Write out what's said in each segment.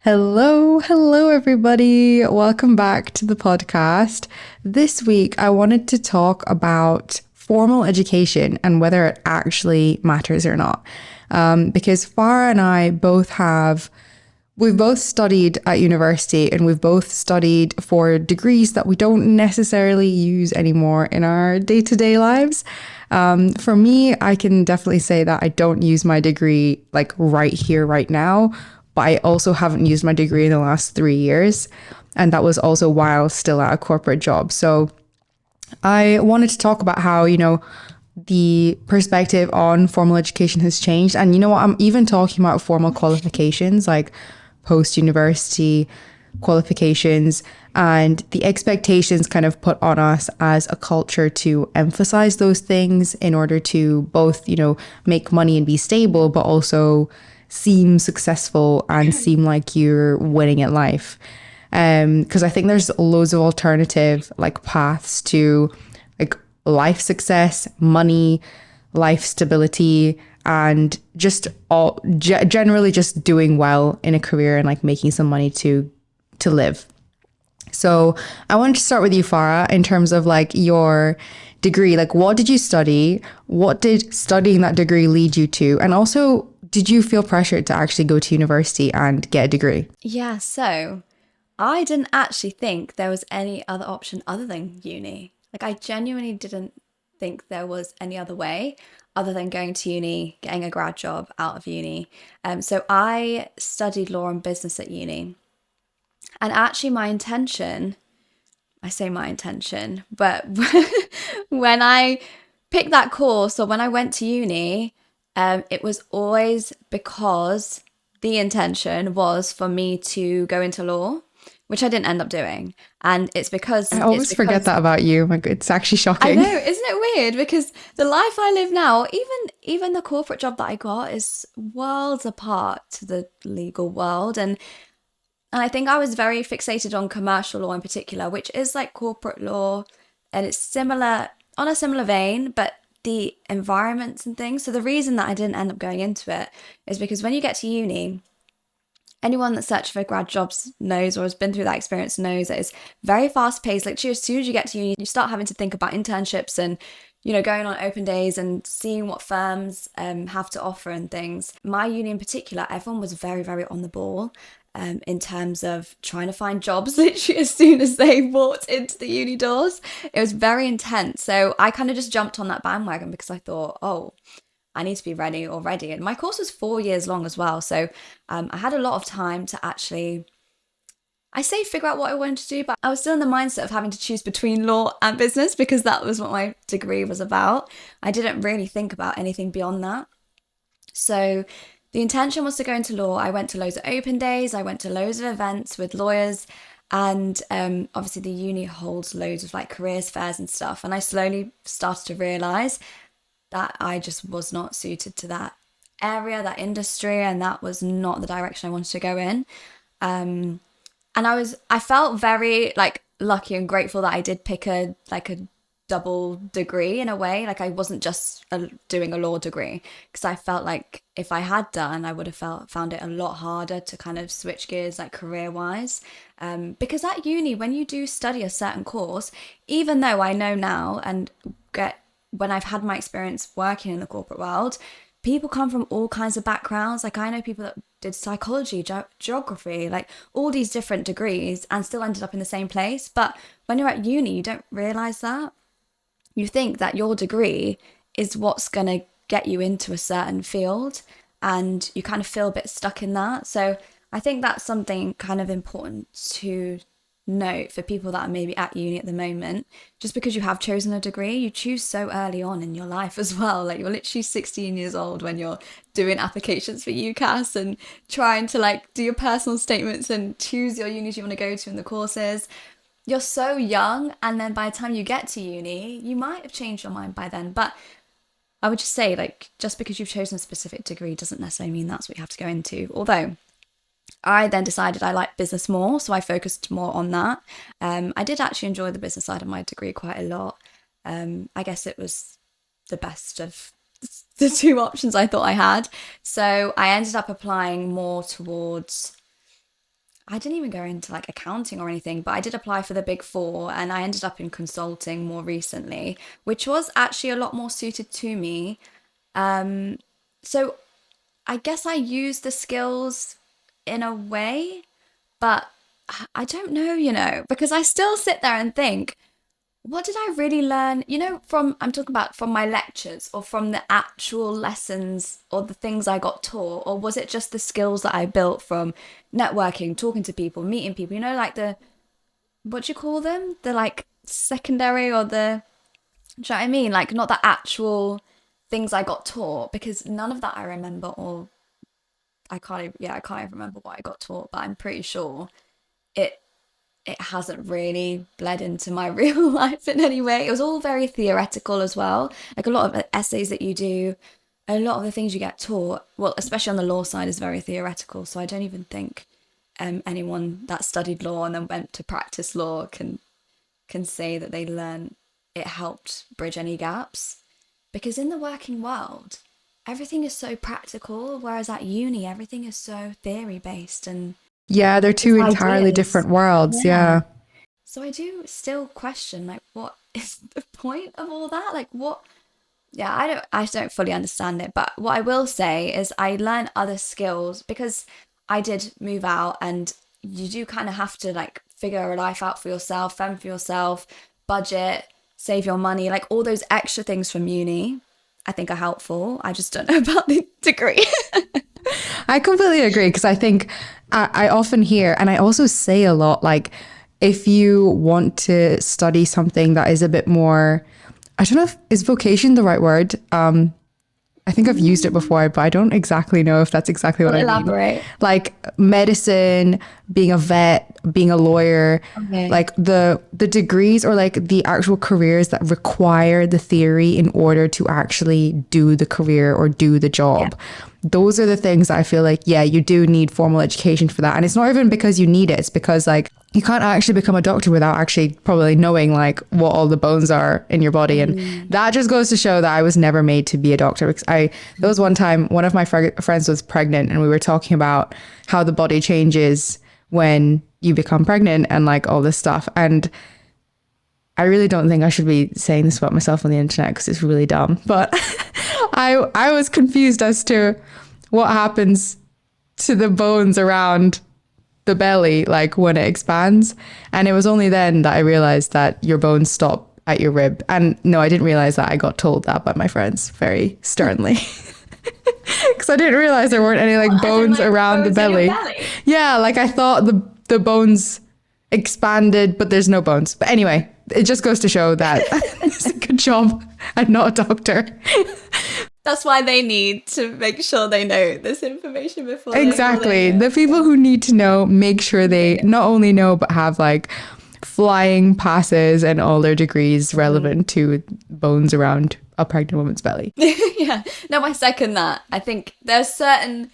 Hello, everybody. Welcome back to the podcast. This week, I wanted to talk about formal education and whether it actually matters or not. Because Farah and I we've both studied at university and we've both studied for degrees that we don't necessarily use anymore in our day to day lives. For me, I can definitely say that I don't use my degree like right here, right now, but I also haven't used my degree in the last 3 years. And that was also while still at a corporate job. So I wanted to talk about how, the perspective on formal education has changed. And you know what? I'm even talking about formal qualifications like post university qualifications and the expectations kind of put on us as a culture to emphasize those things in order to both, make money and be stable, but also seem successful and seem like you're winning at life. Because I think there's loads of alternative like paths to like life success, money, life stability, and just generally just doing well in a career and like making some money to live. So I wanted to start with you, Farah, in terms of like your degree. Like, what did you study? What did studying that degree lead you to? And also, did you feel pressured to actually go to university and get a degree? Yeah, so I didn't actually think there was any other option other than uni. Like, I genuinely didn't think there was any other way other than going to uni, getting a grad job out of uni. So I studied law and business at uni. And actually, I say my intention, but when I picked that course or when I went to uni, it was always because the intention was for me to go into law, which I didn't end up doing. And I always forget that about you. Like, it's actually I shocking. know, isn't it weird? Because the life I live now, even the corporate job that I got is worlds apart to the legal world. And I think I was very fixated on commercial law in particular, which is like corporate law, and it's similar on a similar vein, but the environments and things. So the reason that I didn't end up going into it is because when you get to uni, anyone that's searching for grad jobs knows or has been through that experience knows that it's very fast paced. Literally, as soon as you get to uni, you start having to think about internships and going on open days and seeing what firms have to offer and things. My uni in particular, everyone was very, very on the ball in terms of trying to find jobs literally as soon as they walked into the uni doors. It was very intense. So I kind of just jumped on that bandwagon because I thought, oh, I need to be ready already. And my course was 4 years long as well. So I had a lot of time to actually, I say figure out what I wanted to do, but I was still in the mindset of having to choose between law and business because that was what my degree was about. I didn't really think about anything beyond that. So the intention was to go into law. I went to loads of open days. I went to loads of events with lawyers. And obviously the uni holds loads of like careers fairs and stuff. And I slowly started to realise that I just was not suited to that area, that industry, and that was not the direction I wanted to go in. And I felt very like lucky and grateful that I did pick a double degree in a way. Like I wasn't just doing a law degree, because I felt like if I had done, I would have found it a lot harder to kind of switch gears like career wise. Because at uni, when you do study a certain course, even though I know now and when I've had my experience working in the corporate world, people come from all kinds of backgrounds. Like I know people that did psychology, geography, like all these different degrees and still ended up in the same place. But when you're at uni, you don't realize that. You think that your degree is what's going to get you into a certain field, and you kind of feel a bit stuck in that. So I think that's something kind of important to note for people that are maybe at uni at the moment. Just because you have chosen a degree, you choose so early on in your life as well. Like you're literally 16 years old when you're doing applications for UCAS and trying to like do your personal statements and choose your unis you want to go to and the courses. You're so young, and then by the time you get to uni, you might have changed your mind by then. But I would just say, like, just because you've chosen a specific degree doesn't necessarily mean that's what you have to go into. Although I then decided I liked business more, so I focused more on that. I did actually enjoy the business side of my degree quite a lot. I guess it was the best of the two options I thought I had. So I ended up applying more towards I didn't even go into like accounting or anything, but I did apply for the Big Four and I ended up in consulting more recently, which was actually a lot more suited to me. So I guess I use the skills in a way, but I don't know, because I still sit there and think, what did I really learn, I'm talking about from my lectures or from the actual lessons or the things I got taught, or was it just the skills that I built from networking, talking to people, meeting people, like what do you call them? The like secondary or do you know what I mean? Like not the actual things I got taught, because none of that I remember, or I can't even remember what I got taught, but I'm pretty sure it it hasn't really bled into my real life in any way. It was all very theoretical as well. Like a lot of the essays that you do, a lot of the things you get taught, well, especially on the law side, is very theoretical. So I don't even think anyone that studied law and then went to practice law can say that they learned it helped bridge any gaps. Because in the working world, everything is so practical, whereas at uni, everything is so theory based and Yeah, they're two entirely ideas. different worlds. Yeah. Yeah. So I do still question, like, what is the point of all that? Like, what? Yeah, I don't fully understand it. But what I will say is I learn other skills because I did move out, and you do kind of have to like figure a life out for yourself, fend for yourself, budget, save your money, like all those extra things from uni. I think are helpful. I just don't know about the degree. I completely agree because I think I often hear, and I also say a lot, like if you want to study something that is a bit more, I don't know if is vocation the right word. I think I've used it before, but I don't exactly know if that's exactly what I mean. Elaborate. Like medicine, being a vet, being a lawyer, Okay. like the degrees or like the actual careers that require the theory in order to actually do the career or do the job. Those are the things that I feel like, yeah, you do need formal education for that. And it's not even because you need it. It's because like you can't actually become a doctor without actually probably knowing like what all the bones are in your body. And that just goes to show that I was never made to be a doctor, because there was one time one of my friends was pregnant and we were talking about how the body changes when you become pregnant and like all this stuff. And I really don't think I should be saying this about myself on the internet because it's really dumb. But I was confused as to what happens to the bones around the belly, like when it expands. And it was only then that I realized that your bones stop at your rib. And no, I didn't realize that. I got told that by my friends very sternly. Because I didn't realize there weren't any like bones like, around the bones in your belly. belly? Yeah, like I thought the bones expanded, but there's no bones. But anyway, it just goes to show that it's a good job I'm not a doctor. That's why they need to make sure they know this information before Exactly. they The people who need to know, make sure they not only know, but have like flying passes and all their degrees relevant to bones around a pregnant woman's belly. Yeah. No, I second that. I think there's certain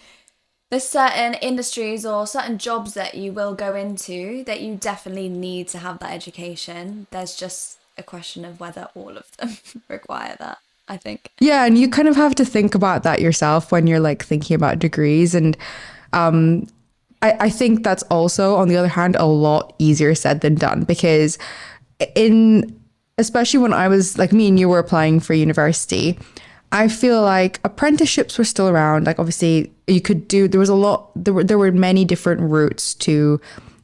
industries or certain jobs that you will go into that you definitely need to have that education. There's just a question of whether all of them require that, I think. Yeah, and you kind of have to think about that yourself when you're like thinking about degrees. And I think that's also, on the other hand, a lot easier said than done, because especially when I was like me and you were applying for university, I feel like apprenticeships were still around. Like obviously you could do, there were many different routes to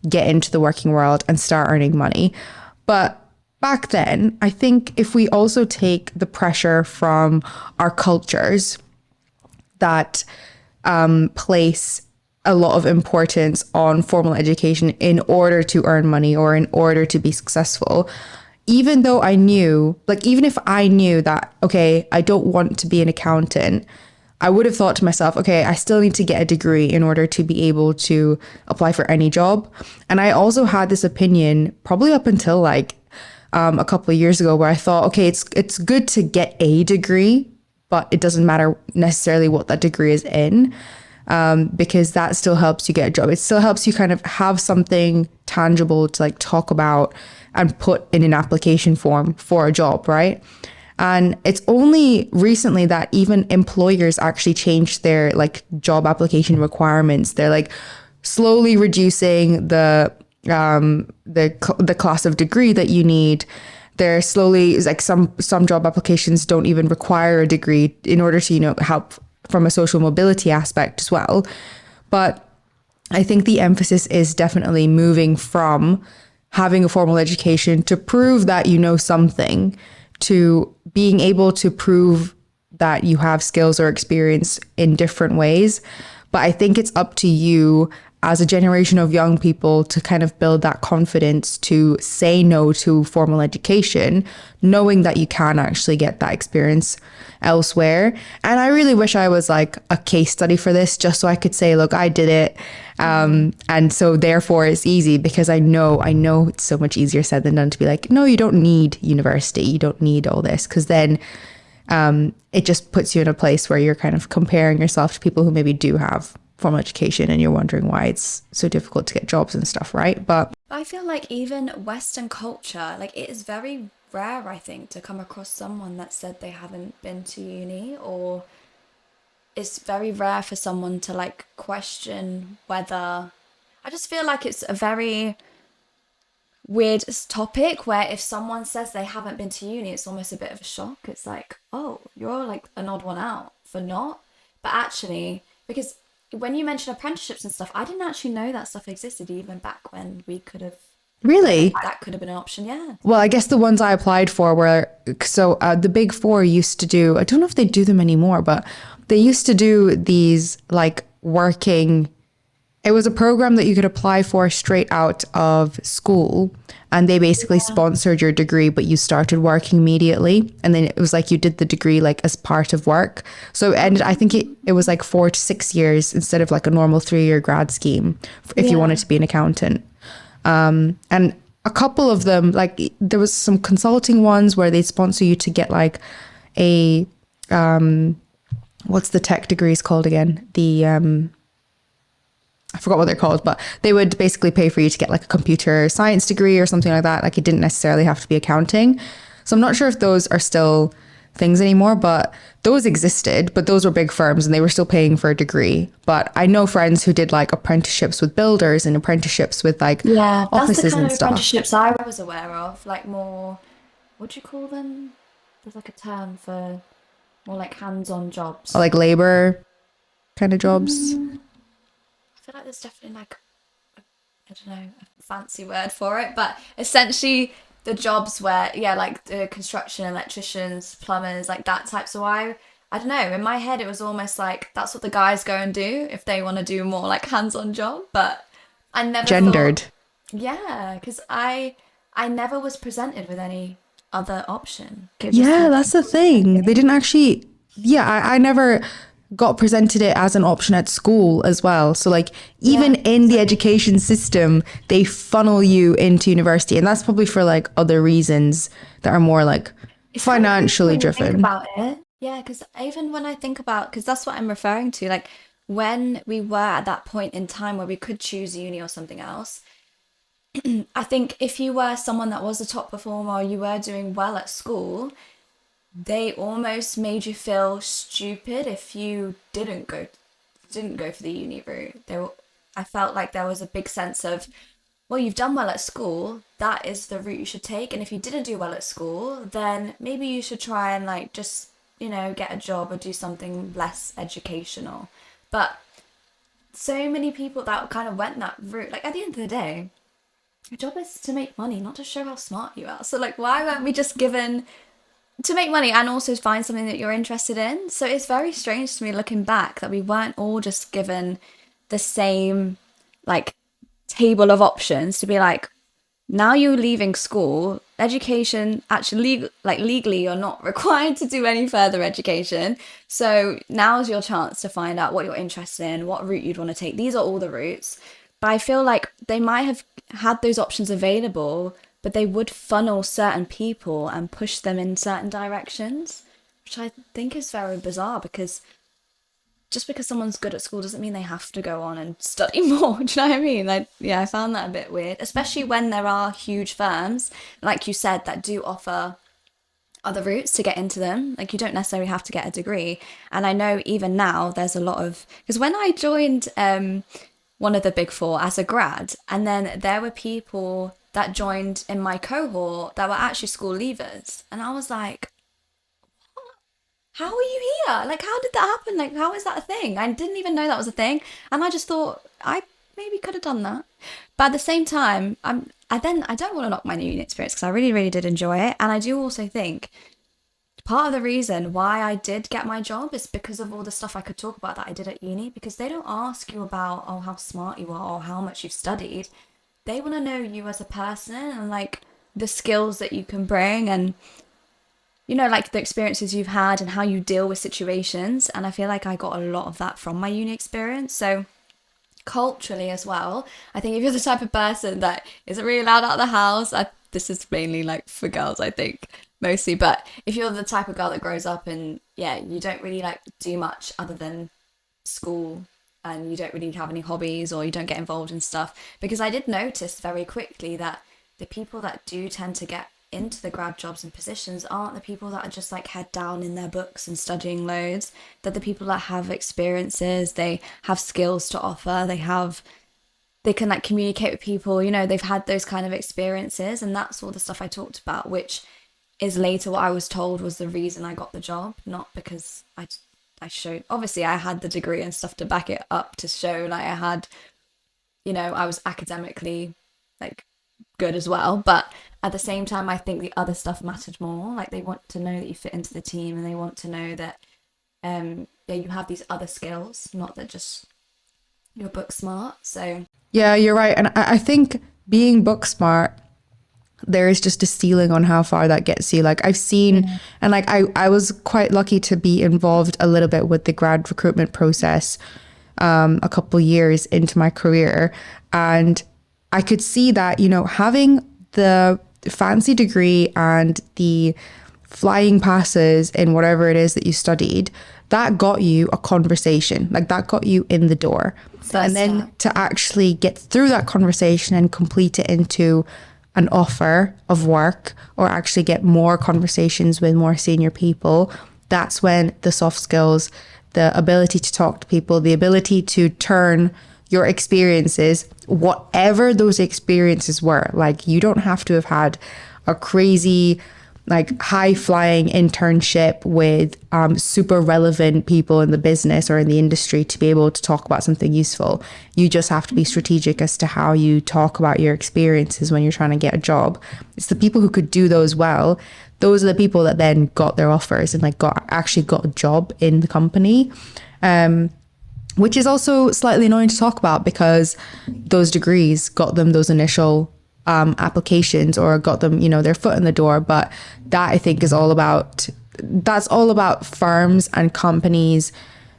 get into the working world and start earning money. But back then, I think if we also take the pressure from our cultures that place a lot of importance on formal education in order to earn money or in order to be successful, even though I knew, like, even if I knew that, okay, I don't want to be an accountant, I would have thought to myself, okay, I still need to get a degree in order to be able to apply for any job. And I also had this opinion probably up until like a couple of years ago, where I thought, okay, it's good to get a degree, but it doesn't matter necessarily what that degree is in, because that still helps you get a job. It still helps you kind of have something tangible to like talk about and put in an application form for a job, right? And it's only recently that even employers actually changed their like job application requirements. They're like slowly reducing the class of degree that you need. They're slowly, like, some job applications don't even require a degree in order to, help from a social mobility aspect as well. But I think the emphasis is definitely moving from having a formal education to prove that you know something, to being able to prove that you have skills or experience in different ways. But I think it's up to you as a generation of young people to kind of build that confidence to say no to formal education, knowing that you can actually get that experience elsewhere. And I really wish I was like a case study for this, just so I could say, look, I did it. And so therefore it's easy, because I know it's so much easier said than done to be like, no, you don't need university. You don't need all this. Because then it just puts you in a place where you're kind of comparing yourself to people who maybe do have formal education, and you're wondering why it's so difficult to get jobs and stuff, right? But I feel like even Western culture, like it is very rare, I think, to come across someone that said they haven't been to uni, or it's very rare for someone to like question whether. I just feel like it's a very weird topic where if someone says they haven't been to uni, it's almost a bit of a shock. It's like, oh, you're like an odd one out for not. But actually, because when you mention apprenticeships and stuff, I didn't actually know that stuff existed even back when we could have. really, That could have been an option, yeah. well, I guess the ones I applied for were, the big four used to do, I don't know if they do them anymore, but they used to do these like working. It was a program that you could apply for straight out of school, and they basically sponsored your degree, but you started working immediately. And then it was like you did the degree like as part of work. So it ended, I think it was like 4 to 6 years instead of like a normal 3-year grad scheme if you wanted to be an accountant. And a couple of them, like there was some consulting ones where they'd sponsor you to get like a, what's the tech degrees called again? I forgot what they're called, but they would basically pay for you to get like a computer science degree or something like that. Like it didn't necessarily have to be accounting. So I'm not sure if those are still things anymore, but those existed, but those were big firms and they were still paying for a degree. But I know friends who did like apprenticeships with builders and apprenticeships with like offices That's the kind and of stuff. apprenticeships I was aware of, like more, what do you call them? There's like a term for more like hands-on jobs. Or like labor kind of jobs. I feel like there's definitely like, I don't know, a fancy word for it, but essentially the jobs where, yeah, like the construction, electricians, plumbers, like that type. So I don't know, in my head it was almost like that's what the guys go and do if they want to do more like hands-on job, but I never Gendered. yeah, because I never was presented with any other option. Yeah, that's the thing. They didn't actually, I never got presented it as an option at school as well. So like even in the education system, they funnel you into university, and that's probably for like other reasons that are more like It's kind of crazy financially when you think driven. about it. Yeah, because even when I think about, because that's what I'm referring to, like when we were at that point in time where we could choose uni or something else, I think if you were someone that was a top performer or you were doing well at school, they almost made you feel stupid if you didn't go for the uni route. I felt like there was a big sense of, well, you've done well at school, that is the route you should take. And if you didn't do well at school, then maybe you should try and like just, get a job or do something less educational. But so many people that kind of went that route, like at the end of the day, your job is to make money, not to show how smart you are. So like, why weren't we just given to make money and also find something that you're interested in? So it's very strange to me looking back that we weren't all just given the same like table of options to be like, now you're leaving school, education, actually legally you're not required to do any further education. So now's your chance to find out what you're interested in, what route you'd want to take. These are all the routes. But I feel like they might have had those options available, but they would funnel certain people and push them in certain directions, which I think is very bizarre, because just because someone's good at school doesn't mean they have to go on and study more. Do you know what I mean? Like, yeah, I found that a bit weird, especially when there are huge firms, like you said, that do offer other routes to get into them. Like, you don't necessarily have to get a degree. And I know even now there's a lot of, because when I joined one of the big four as a grad. And then there were people that joined in my cohort that were actually school leavers. And I was like, how are you here? Like, how did that happen? Like, how is that a thing? I didn't even know that was a thing. And I just thought, I maybe could have done that. But at the same time, I don't want to knock my uni experience because I really, really did enjoy it. And I do also think part of the reason why I did get my job is because of all the stuff I could talk about that I did at uni, because they don't ask you about, oh, how smart you are or how much you've studied. They want to know you as a person and like the skills that you can bring and, you know, like the experiences you've had and how you deal with situations. And I feel like I got a lot of that from my uni experience. So culturally as well, I think if you're the type of person that isn't really allowed out of the house, this is mainly like for girls, I think, mostly, but if you're the type of girl that grows up and you don't really like do much other than school and you don't really have any hobbies or you don't get involved in stuff, because I did notice very quickly that the people that do tend to get into the grad jobs and positions aren't the people that are just like head down in their books and studying loads. They're the people that have experiences, they have skills to offer, they can like communicate with people, you know, they've had those kind of experiences. And that's all the stuff I talked about, which is later what I was told was the reason I got the job, not because I showed, obviously I had the degree and stuff to back it up to show like I had, you know, I was academically like good as well. But at the same time, I think the other stuff mattered more. Like they want to know that you fit into the team and they want to know that you have these other skills, not that just you're book smart. So Yeah, you're right. And I think being book smart, there is just a ceiling on how far that gets you. Like I've seen, and like I was quite lucky to be involved a little bit with the grad recruitment process a couple years into my career. And I could see that, you know, having the fancy degree and the flying passes in whatever it is that you studied, that got you a conversation, like that got you in the door. And then to actually get through that conversation and complete it into an offer of work or actually get more conversations with more senior people, that's when the soft skills, the ability to talk to people, the ability to turn your experiences, whatever those experiences were, like you don't have to have had a crazy like high flying internship with super relevant people in the business or in the industry to be able to talk about something useful. You just have to be strategic as to how you talk about your experiences when you're trying to get a job. It's the people who could do those well. Those are the people that then got their offers and like actually got a job in the company. Which is also slightly annoying to talk about because those degrees got them those initial applications or got them, you know, their foot in the door. But that I think is that's all about firms and companies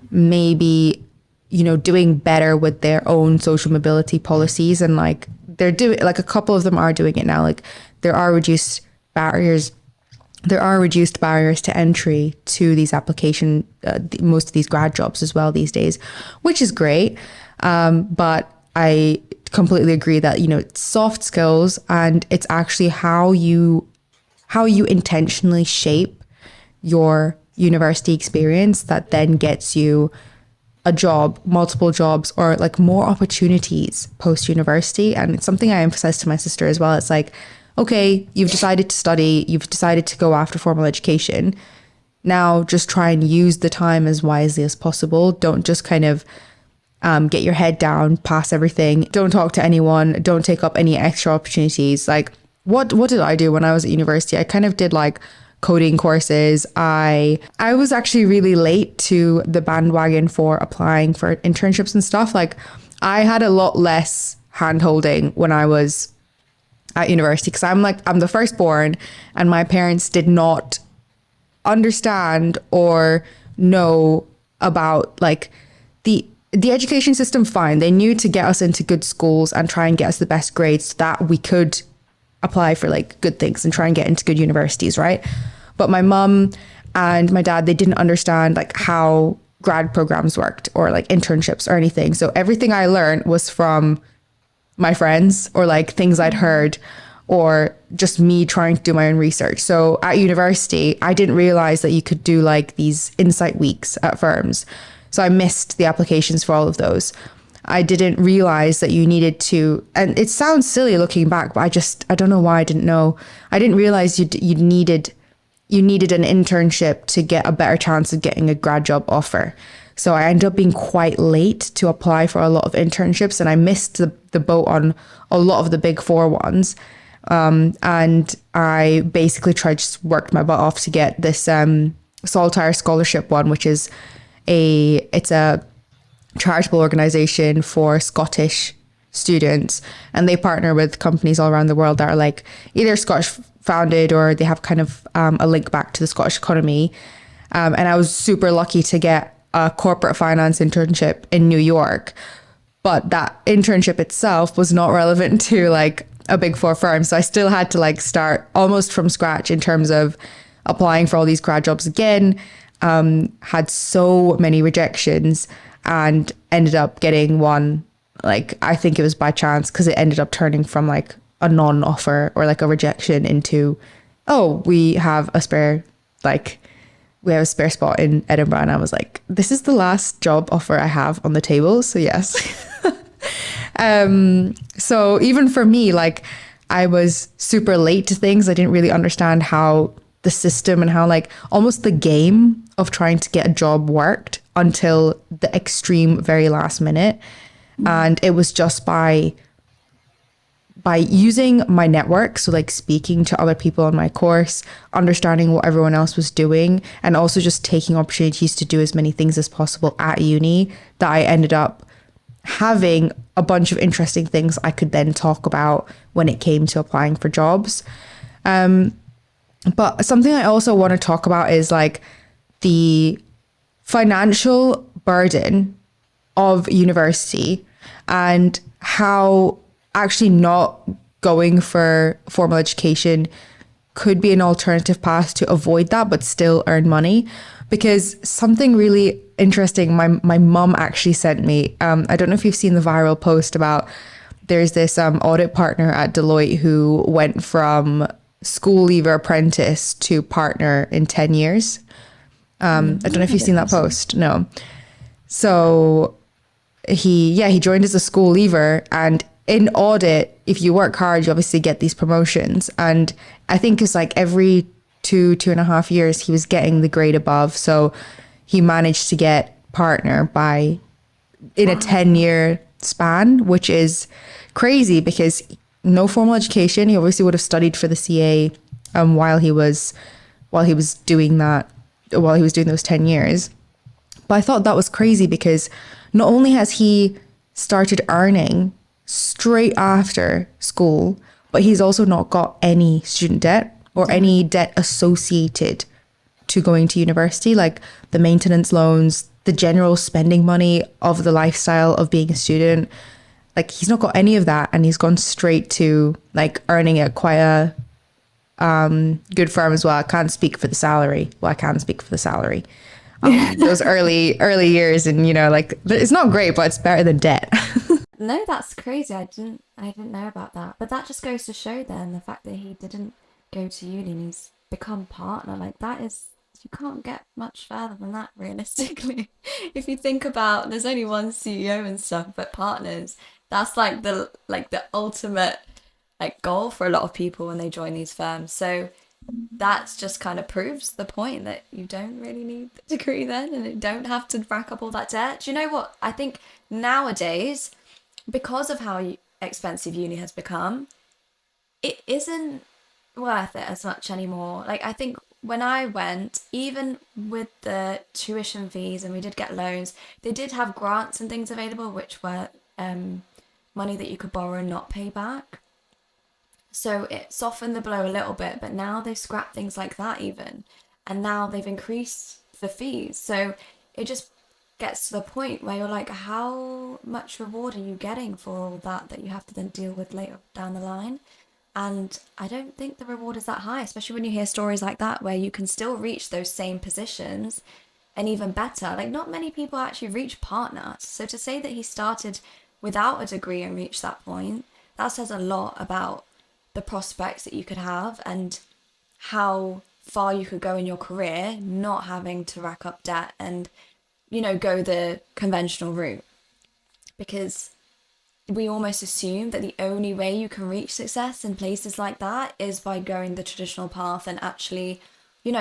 maybe, you know, doing better with their own social mobility policies. And like they're doing, like a couple of them are doing it now. Like there are reduced barriers to entry to these most of these grad jobs as well these days, which is great. But I completely agree that, you know, it's soft skills and it's actually how you intentionally shape your university experience that then gets you a job, multiple jobs, or like more opportunities post-university. And it's something I emphasize to my sister as well. It's like, okay, you've decided to study, you've decided to go after formal education. Now just try and use the time as wisely as possible. Don't just kind of get your head down, pass everything. Don't talk to anyone. Don't take up any extra opportunities. Like what did I do when I was at university? I kind of did like coding courses. I was actually really late to the bandwagon for applying for internships and stuff. Like I had a lot less hand-holding when I was at university because I'm the firstborn and my parents did not understand or know about like the education system. Fine, they knew to get us into good schools and try and get us the best grades so that we could apply for like good things and try and get into good universities, right? But my mum and my dad, they didn't understand like how grad programs worked or like internships or anything. So everything I learned was from my friends or like things I'd heard or just me trying to do my own research. So at university, I didn't realize that you could do like these insight weeks at firms. So I missed the applications for all of those. I didn't realize that you needed to, and it sounds silly looking back, but I don't know why I didn't know. I didn't realize you needed an internship to get a better chance of getting a grad job offer. So I ended up being quite late to apply for a lot of internships, and I missed the boat on a lot of the big four ones. And I basically worked my butt off to get this Saltire Scholarship one, which is it's a charitable organization for Scottish students, and they partner with companies all around the world that are like either Scottish founded or they have kind of a link back to the Scottish economy. And I was super lucky to get a corporate finance internship in New York, but that internship itself was not relevant to like a big four firm. So I still had to like start almost from scratch in terms of applying for all these grad jobs again. Had so many rejections and ended up getting one. Like, I think it was by chance because it ended up turning from like a non-offer or like a rejection into, oh, we have a spare spot in Edinburgh. And I was like, this is the last job offer I have on the table. So yes. So even for me, like I was super late to things. I didn't really understand how the system and how like almost the game of trying to get a job worked until the extreme very last minute. And it was just by using my network, so like speaking to other people on my course, understanding what everyone else was doing, and also just taking opportunities to do as many things as possible at uni, that I ended up having a bunch of interesting things I could then talk about when it came to applying for jobs. But something I also want to talk about is like the financial burden of university and how actually not going for formal education could be an alternative path to avoid that but still earn money. Because something really interesting my mum actually sent me, I don't know if you've seen the viral post about there's this audit partner at Deloitte who went from school leaver apprentice to partner in 10 years. I don't know if you've seen that post. No. So he joined as a school leaver, and in audit, if you work hard, you obviously get these promotions. And I think it's like every 2.5 years, he was getting the grade above. So he managed to get partner in a 10-year span, which is crazy because no formal education. He obviously would have studied for the CA while he was doing those 10 years. But I thought that was crazy because not only has he started earning straight after school, but he's also not got any student debt or any debt associated to going to university, like the maintenance loans, the general spending money of the lifestyle of being a student. Like he's not got any of that, and he's gone straight to like earning at quite a good firm as well. I can't speak for the salary. Well, I can speak for the salary. Those early years, and like it's not great, but it's better than debt. No, that's crazy. I didn't know about that. But that just goes to show then the fact that he didn't go to uni and he's become partner. Like that is, you can't get much further than that realistically. If you think about, there's only one CEO and stuff, but partners, that's like the ultimate like goal for a lot of people when they join these firms. So that's just kind of proves the point that you don't really need the degree then, and you don't have to rack up all that debt. Do you know what? I think nowadays, because of how expensive uni has become, it isn't worth it as much anymore. Like I think when I went, even with the tuition fees, and we did get loans, they did have grants and things available, which were money that you could borrow and not pay back. So it softened the blow a little bit, but now they've scrapped things like that even. And now they've increased the fees. So it just gets to the point where you're like, how much reward are you getting for all that you have to then deal with later down the line? And I don't think the reward is that high, especially when you hear stories like that where you can still reach those same positions and even better. Like not many people actually reach partner. So to say that he started without a degree and reached that point, that says a lot about the prospects that you could have and how far you could go in your career not having to rack up debt and go the conventional route. because we almost assume that the only way you can reach success in places like that is by going the traditional path and actually,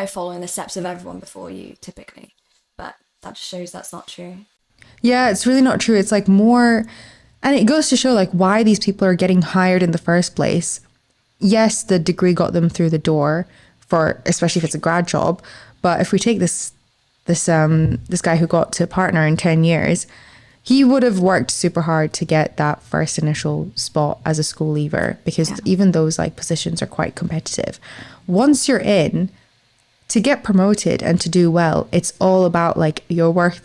following the steps of everyone before you, typically. But that just shows that's not true. Yeah, it's really not true. It's like more, and it goes to show like why these people are getting hired in the first place. Yes, the degree got them through the door for, especially if it's a grad job. But if we take this guy who got to partner in 10 years, he would have worked super hard to get that first initial spot as a school leaver, because even those like positions are quite competitive. Once you're in, to get promoted and to do well, it's all about like your work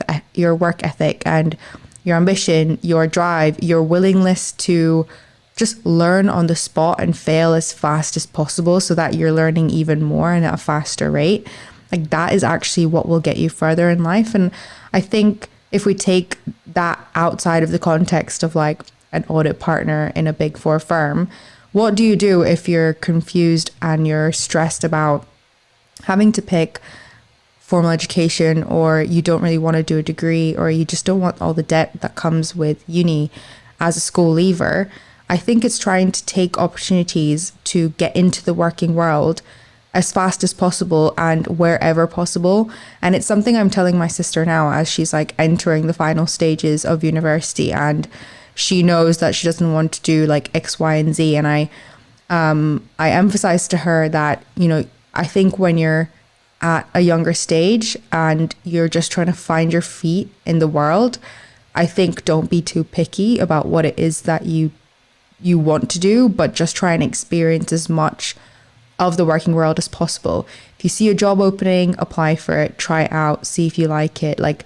ethic and your ambition, your drive, your willingness to just learn on the spot and fail as fast as possible so that you're learning even more and at a faster rate. Like that is actually what will get you further in life. And I think if we take that outside of the context of like an audit partner in a big four firm, what do you do if you're confused and you're stressed about having to pick formal education, or you don't really want to do a degree, or you just don't want all the debt that comes with uni as a school leaver? I think it's trying to take opportunities to get into the working world as fast as possible and wherever possible. And it's something I'm telling my sister now as she's like entering the final stages of university, and she knows that she doesn't want to do like X, Y, and Z. And I emphasize to her that, I think when you're at a younger stage and you're just trying to find your feet in the world, I think don't be too picky about what it is that you want to do, but just try and experience as much of the working world as possible. If you see a job opening, apply for it, try it out, see if you like it. Like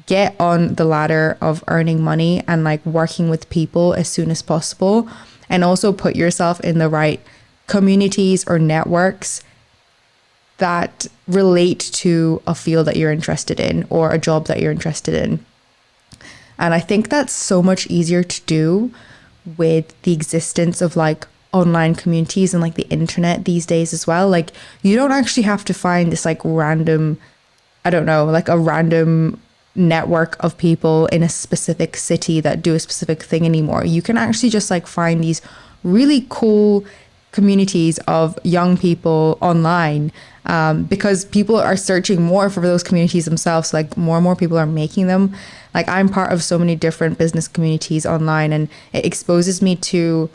get on the ladder of earning money and like working with people as soon as possible, and also put yourself in the right communities or networks that relate to a field that you're interested in or a job that you're interested in. And I think that's so much easier to do with the existence of like online communities and like the internet these days as well. Like you don't actually have to find this like random, I don't know, like a random network of people in a specific city that do a specific thing anymore. You can actually just like find these really cool communities of young people online, because people are searching more for those communities themselves. Like more and more people are making them. Like I'm part of so many different business communities online, and it exposes me to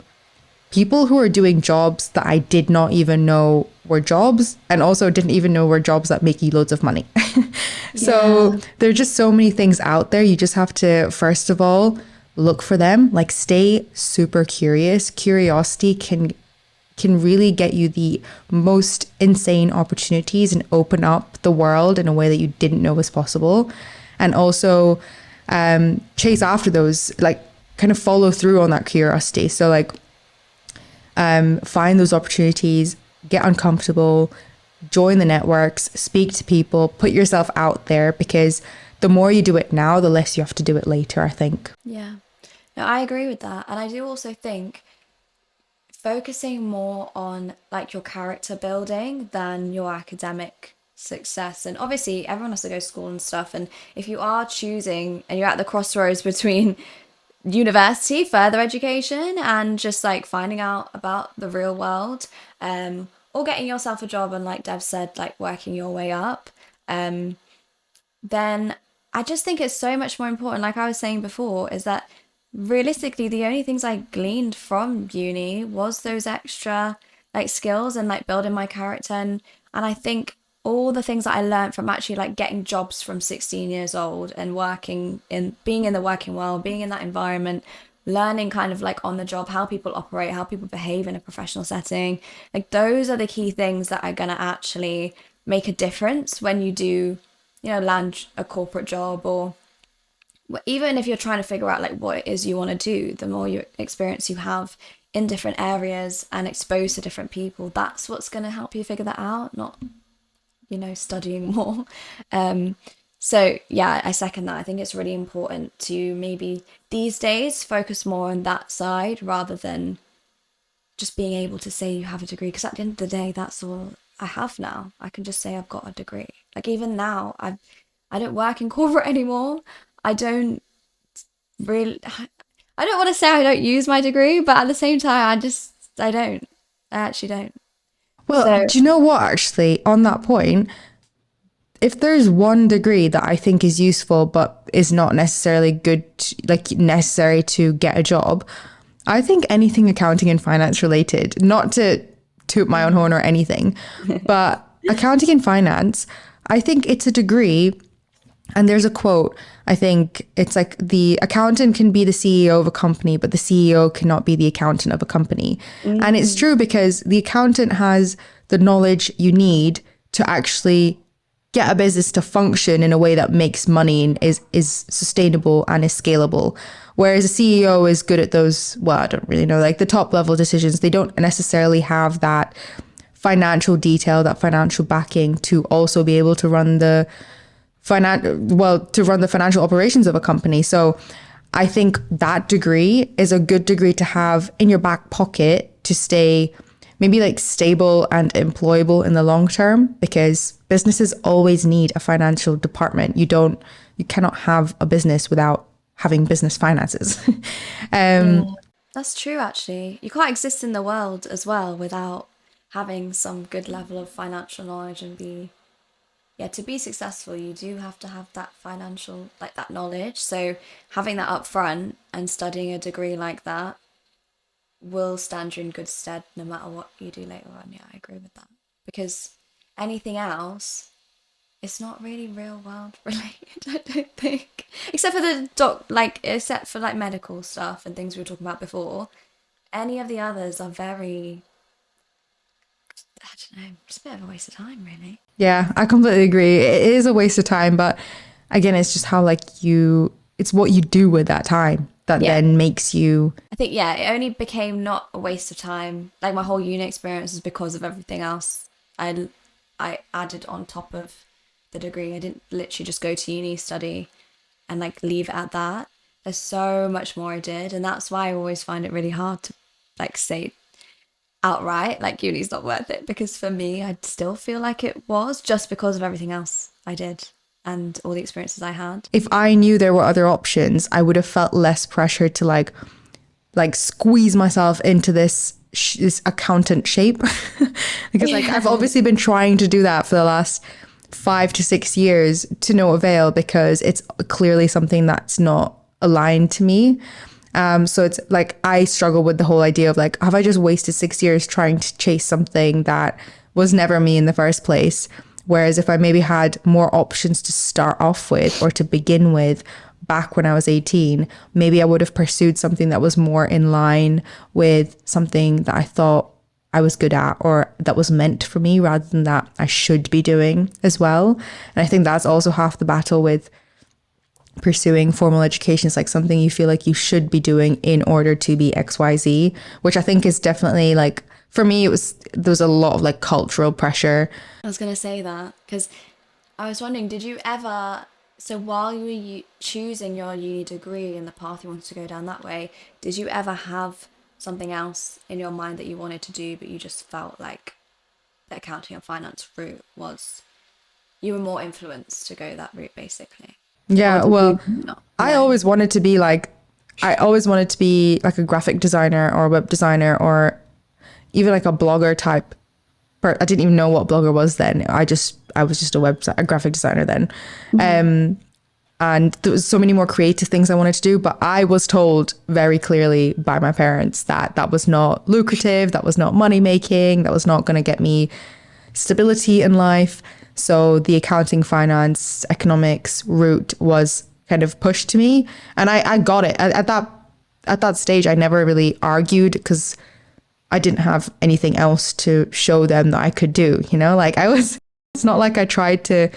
people who are doing jobs that I did not even know were jobs, and also didn't even know were jobs that make you loads of money. So there are just so many things out there. You just have to, first of all, look for them. Like stay super curious. Curiosity can really get you the most insane opportunities and open up the world in a way that you didn't know was possible. And also chase after those, like kind of follow through on that curiosity. So like find those opportunities, get uncomfortable, join the networks, speak to people, put yourself out there, because the more you do it now, the less you have to do it later, I think. Yeah. No, I agree with that. And I do also think focusing more on like your character building than your academic success. And obviously everyone has to go to school and stuff, and if you are choosing and you're at the crossroads between university, further education, and just like finding out about the real world, or getting yourself a job and, like Dev said, like working your way up, then I just think it's so much more important, like I was saying before, is that realistically the only things I gleaned from uni was those extra like skills and like building my character, and I think all the things that I learned from actually like getting jobs from 16 years old and being in the working world, being in that environment, learning kind of like on the job how people operate, how people behave in a professional setting, like those are the key things that are going to actually make a difference when you do, land a corporate job, or even if you're trying to figure out like what it is you want to do. The more experience you have in different areas and exposed to different people, that's what's going to help you figure that out, not studying more. So yeah, I second that. I think it's really important to maybe these days focus more on that side rather than just being able to say you have a degree, because at the end of the day, that's all I have now. I can just say I've got a degree. Like even now, I don't work in corporate anymore. I don't really, I don't want to say I don't use my degree, but at the same time, I don't. I actually don't. Well, So, do you know what, actually, on that point, if there's one degree that I think is useful but is not necessarily good, like necessary to get a job, I think anything accounting and finance related, not to toot my own horn or anything, but accounting and finance, I think it's a degree. And there's a quote, I think it's like the accountant can be the CEO of a company, but the CEO cannot be the accountant of a company. And it's true because the accountant has the knowledge you need to actually get a business to function in a way that makes money and is sustainable and is scalable. Whereas a CEO is good at those, well, I don't really know, like the top level decisions. They don't necessarily have that financial detail, that financial backing to also be able to run the financial operations of a company. So I think that degree is a good degree to have in your back pocket to stay maybe like stable and employable in the long term, because businesses always need a financial department. You cannot have a business without having business finances. yeah, that's true, actually. You can't exist in the world as well without having some good level of financial knowledge and be, yeah, to be successful, you do have to have that financial, like that knowledge. So having that up front and studying a degree like that will stand you in good stead no matter what you do later on. Yeah, I agree with that. Because anything else, it's not really real world related, I don't think. Except for except for like medical stuff and things we were talking about before. Any of the others are very, I don't know, just a bit of a waste of time, really. Yeah, I completely agree. It is a waste of time, but again, it's just how it's what you do with that time that Yeah. then makes you. I think, yeah, it only became not a waste of time. Like my whole uni experience is because of everything else I I added on top of the degree. I didn't literally just go to uni, study, and like leave it at that. There's so much more I did, and that's why I always find it really hard to like say outright like uni's not worth it, because for me, I still feel like it was just because of everything else I did and all the experiences I had. If I knew there were other options, I would have felt less pressure to like squeeze myself into this accountant shape because like I've obviously been trying to do that for the last 5 to 6 years to no avail, because it's clearly something that's not aligned to me. So it's like I struggle with the whole idea of like, have I just wasted 6 years trying to chase something that was never me in the first place? Whereas if I maybe had more options to start off with or to begin with back when I was 18, maybe I would have pursued something that was more in line with something that I thought I was good at or that was meant for me, rather than that I should be doing as well. And I think that's also half the battle with pursuing formal education. Is like something you feel like you should be doing in order to be XYZ, which I think is definitely like, for me, there was a lot of like cultural pressure. I was gonna say that because I was wondering, did you ever, so while you were choosing your uni degree and the path you wanted to go down that way, did you ever have something else in your mind that you wanted to do, but you just felt like the accounting and finance route was, you were more influenced to go that route basically? Or Yeah, did well, you not I know? always wanted to be like, I always wanted to be like a graphic designer or a web designer or even like a blogger type. But I didn't even know what blogger was then. I was just a graphic designer then. And there was so many more creative things I wanted to do, but I was told very clearly by my parents that that was not lucrative, that was not money making, that was not going to get me stability in life. So the accounting, finance, economics route was kind of pushed to me, and I got it. At that stage, I never really argued because I didn't have anything else to show them that I could do. You know, like I was. It's not like I tried to.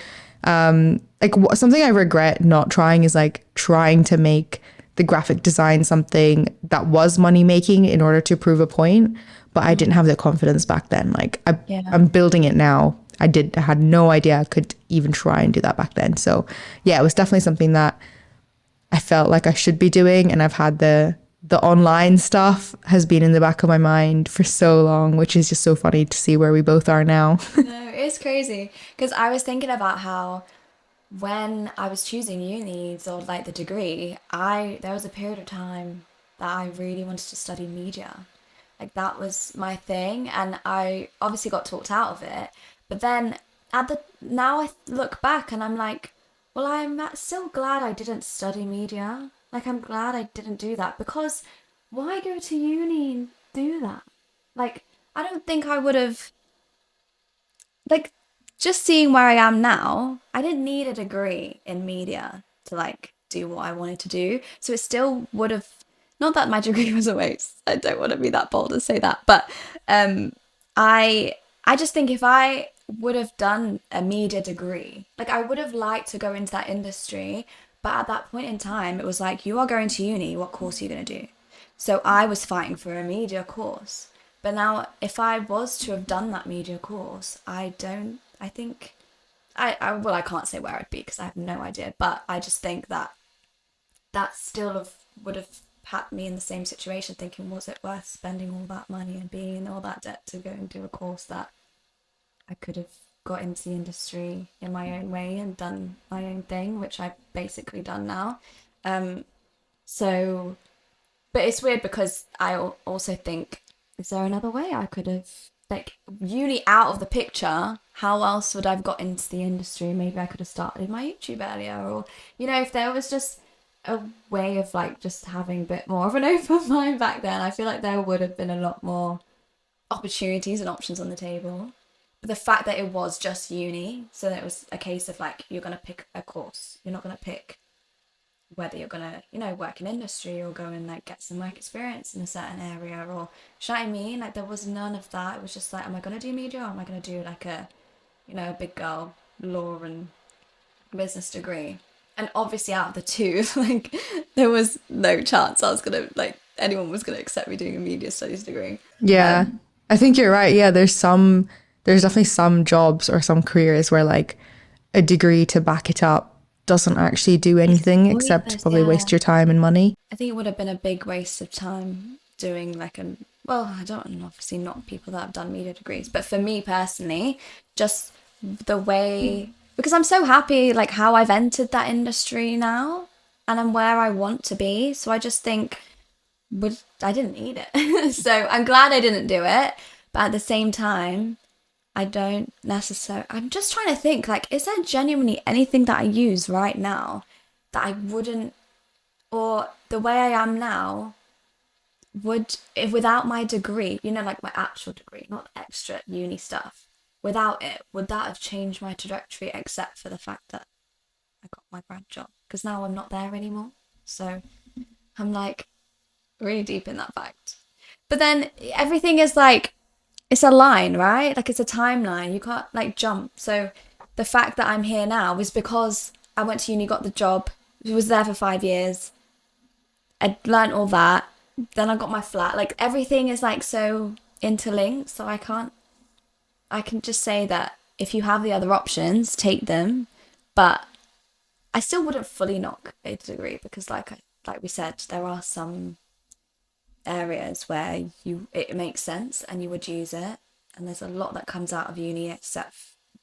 Something I regret not trying is like trying to make the graphic design something that was money making in order to prove a point. But I didn't have the confidence back then. Like Yeah. I'm building it now. I had no idea I could even try and do that back then. So yeah, it was definitely something that I felt like I should be doing. And I've had the online stuff has been in the back of my mind for so long, which is just so funny to see where we both are now. No, it's crazy because I was thinking about how when I was choosing unis or like the degree, there was a period of time that I really wanted to study media. Like that was my thing, and I obviously got talked out of it. But then now I look back and I'm like, well, I'm still glad I didn't study media. Like I'm glad I didn't do that, because why go to uni and do that? Like I don't think I would have, like, just seeing where I am now, I didn't need a degree in media to like do what I wanted to do. So it still would have, not that my degree was a waste. I don't want to be that bold to say that, but um I I just think if I would have done a media degree, like I would have liked to go into that industry, but at that point in time it was like, you are going to uni, what course are you going to do? So I was fighting for a media course. But now, if I was to have done that media course, I think, well, I can't say where I'd be because I have no idea, but I just think that that still would have had me in the same situation, thinking, was it worth spending all that money and being in all that debt to go and do a course that I could have got into the industry in my own way and done my own thing, which I've basically done now. Um, so but it's weird because I also think, is there another way I could have, like, uni out of the picture? How else would I've got into the industry? Maybe I could have started my YouTube earlier, or if there was just a way of like just having a bit more of an open mind back then, I feel like there would have been a lot more opportunities and options on the table. But the fact that it was just uni, so that it was a case of like, you're gonna pick a course, you're not gonna pick whether you're gonna, work in industry or go and like get some work experience in a certain area, or, you know what I mean? Like there was none of that. It was just like, am I gonna do media, or am I gonna do like a big girl law and business degree? And obviously out of the two, like there was no chance I was gonna, like, anyone was gonna accept me doing a media studies degree. Yeah. I think you're right. Yeah, there's definitely some jobs or some careers where like a degree to back it up doesn't actually do It's anything except to pointless, probably yeah. waste your time and money. I think it would have been a big waste of time doing like I don't know, obviously not people that have done media degrees, but for me personally, just the way, because I'm so happy like how I've entered that industry now and I'm where I want to be. So I just think, I didn't need it. So I'm glad I didn't do it. But at the same time, I don't necessarily, I'm just trying to think, like, is there genuinely anything that I use right now that I wouldn't, or the way I am now, would, if without my degree, like my actual degree, not extra uni stuff, without it, would that have changed my trajectory, except for the fact that I got my grad job? Because now I'm not there anymore. So I'm like really deep in that fact. But then everything is like, it's a line, right? Like it's a timeline. You can't like jump. So the fact that I'm here now is because I went to uni, got the job, was there for 5 years. I learned all that. Then I got my flat. Like everything is like so interlinked. So I can just say that if you have the other options, take them. But I still wouldn't fully knock a degree because like we said, there are some areas where it makes sense and you would use it, and there's a lot that comes out of uni except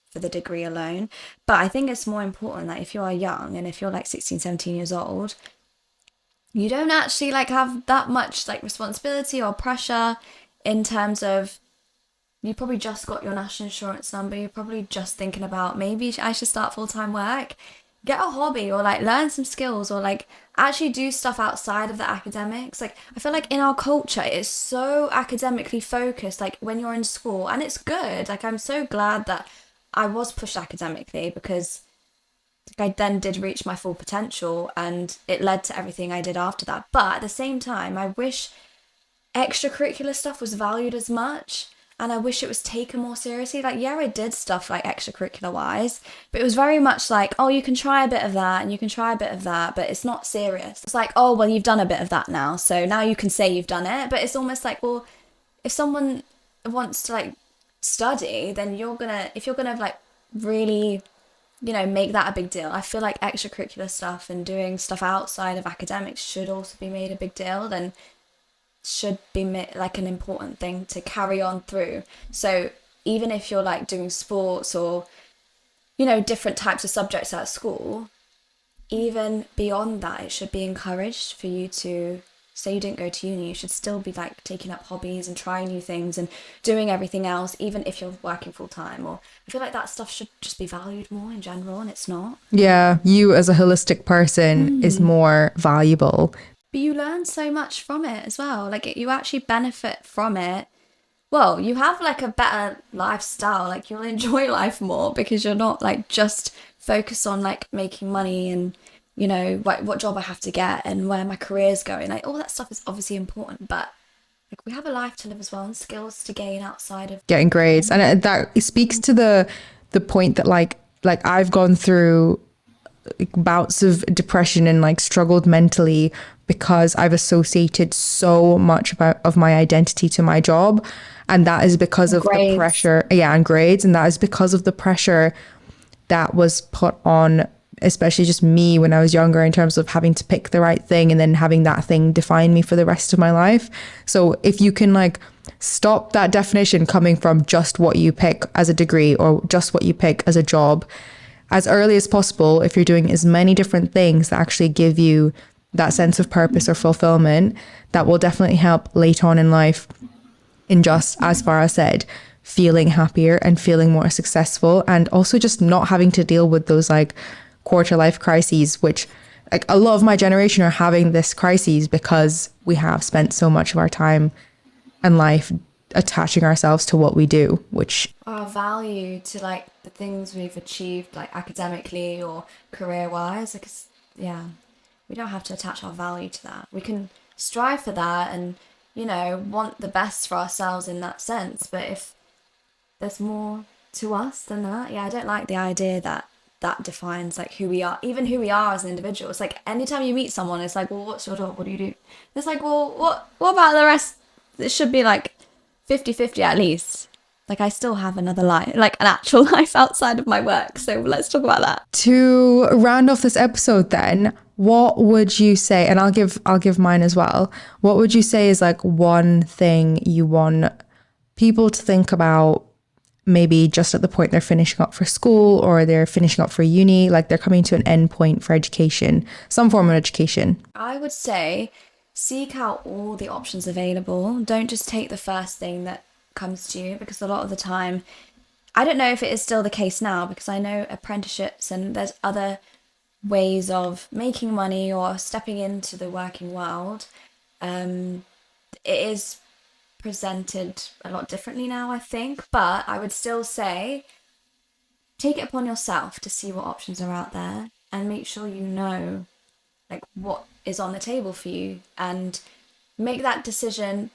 for the degree alone. But I think it's more important that if you are young and if you're like 16, 17 years old, you don't actually like have that much like responsibility or pressure, in terms of, you probably just got your national insurance number, you're probably just thinking about, maybe I should start full-time work, get a hobby, or like learn some skills, or like actually do stuff outside of the academics. Like I feel like in our culture it's so academically focused, like when you're in school, and it's good. Like I'm so glad that I was pushed academically, because like, I then did reach my full potential and it led to everything I did after that. But at the same time, I wish extracurricular stuff was valued as much, and I wish it was taken more seriously. Like, yeah, I did stuff like extracurricular wise, but it was very much like, oh, you can try a bit of that and you can try a bit of that, but it's not serious. It's like, oh, well, you've done a bit of that now, so now you can say you've done it. But it's almost like, well, if someone wants to like study, then if you're gonna like really, make that a big deal. I feel like extracurricular stuff and doing stuff outside of academics should also be made a big deal, and should be like an important thing to carry on through. So even if you're like doing sports, or different types of subjects at school, even beyond that, it should be encouraged for you to say you didn't go to uni. You should still be like taking up hobbies and trying new things and doing everything else, even if you're working full time. Or I feel like that stuff should just be valued more in general, and it's not. Yeah, you as a holistic person is more valuable. But you learn so much from it as well. Like you actually benefit from it. Well, you have like a better lifestyle. Like you'll enjoy life more because you're not like just focused on like making money and what job I have to get and where my career's going. Like all that stuff is obviously important, but like we have a life to live as well and skills to gain outside of getting grades. And that speaks to the point that like I've gone through bouts of depression and like struggled mentally because I've associated so much of my identity to my job, and that is because of the pressure and grades, and that is because of the pressure that was put on especially just me when I was younger in terms of having to pick the right thing and then having that thing define me for the rest of my life. So if you can like stop that definition coming from just what you pick as a degree or just what you pick as a job as early as possible, if you're doing as many different things that actually give you that sense of purpose or fulfillment, that will definitely help later on in life in just, as Farah said, feeling happier and feeling more successful, and also just not having to deal with those like quarter life crises, which like a lot of my generation are having this crises because we have spent so much of our time and life attaching ourselves to what we do, which our value to like the things we've achieved like academically or career wise, because we don't have to attach our value to that. We can strive for that and want the best for ourselves in that sense, but if there's more to us than that, I don't like the idea that defines like who we are, even who we are as an individual. It's like anytime you meet someone, it's like, well, what's your job? What do you do? It's like, well, what about the rest? It should be like 50-50 at least. Like I still have another life, like an actual life outside of my work. So let's talk about that. To round off this episode then, what would you say, and I'll give mine as well, what would you say is like one thing you want people to think about, maybe just at the point they're finishing up for school or they're finishing up for uni, like they're coming to an end point for education, some form of education? I would say seek out all the options available. Don't just take the first thing that comes to you, because a lot of the time, I don't know if it is still the case now, because I know apprenticeships and there's other ways of making money or stepping into the working world. It is presented a lot differently now, I think, but I would still say take it upon yourself to see what options are out there and make sure you know like what is on the table for you, and make that decision,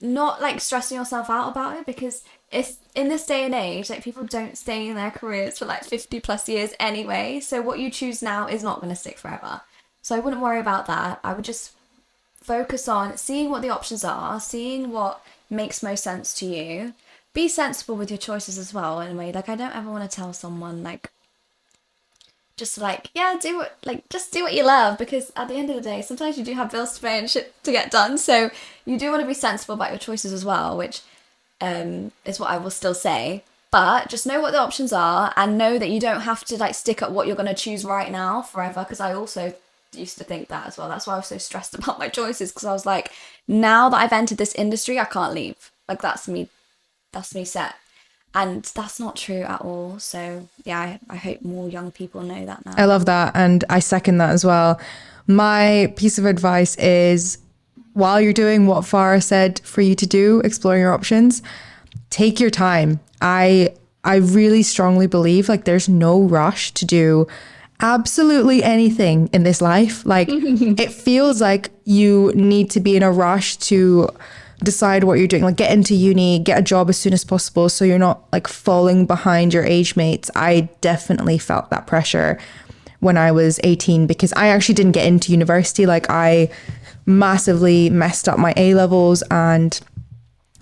not like stressing yourself out about it, because if in this day and age, like people don't stay in their careers for like 50 plus years anyway, so what you choose now is not going to stick forever. So I wouldn't worry about that. I would just focus on seeing what the options are, seeing what makes most sense to you. Be sensible with your choices as well in a way. Like I don't ever want to tell someone like just like do what you love, because at the end of the day sometimes you do have bills to pay and shit to get done, so you do want to be sensible about your choices as well, which is what I will still say. But just know what the options are and know that you don't have to like stick at what you're going to choose right now forever, because I also used to think that as well. That's why I was so stressed about my choices, because I was like, now that I've entered this industry I can't leave, like that's me set. And that's not true at all. So I hope more young people know that now. I love that, and I second that as well. My piece of advice is, while you're doing what Farah said for you to do, exploring your options, take your time. I really strongly believe like there's no rush to do absolutely anything in this life. Like it feels like you need to be in a rush to decide what you're doing, like get into uni, get a job as soon as possible so you're not like falling behind your age mates. I definitely felt that pressure when I was 18, because I actually didn't get into university. Like I massively messed up my A levels and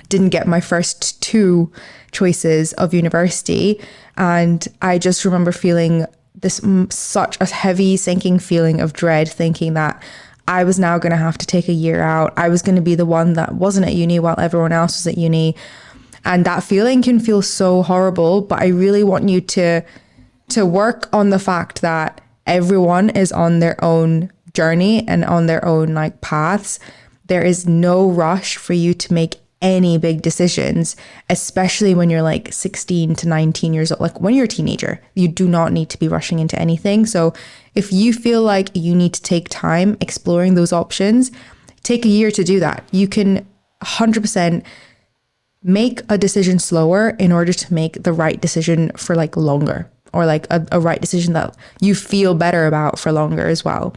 didn't get my first two choices of university, and I just remember feeling this such a heavy sinking feeling of dread, thinking that I was now going to have to take a year out. I was going to be the one that wasn't at uni while everyone else was at uni. And that feeling can feel so horrible, but I really want you to to work on the fact that everyone is on their own journey and on their own like paths. There is no rush for you to make any big decisions, especially when you're like 16 to 19 years old. Like when you're a teenager, you do not need to be rushing into anything. So if you feel like you need to take time exploring those options, take a year to do that. You can 100% make a decision slower in order to make the right decision for like longer, or like a right decision that you feel better about for longer as well.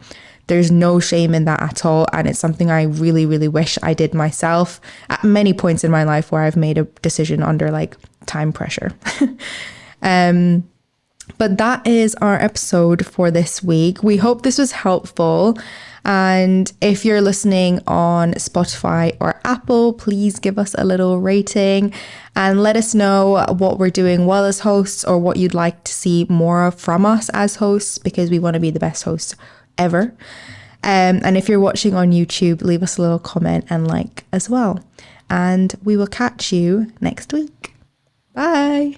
There's no shame in that at all. And it's something I really, really wish I did myself at many points in my life where I've made a decision under like time pressure. But that is our episode for this week. We hope this was helpful. And if you're listening on Spotify or Apple, please give us a little rating and let us know what we're doing well as hosts, or what you'd like to see more from us as hosts, because we want to be the best hosts ever. And if you're watching on YouTube, leave us a little comment and like as well. And we will catch you next week. Bye.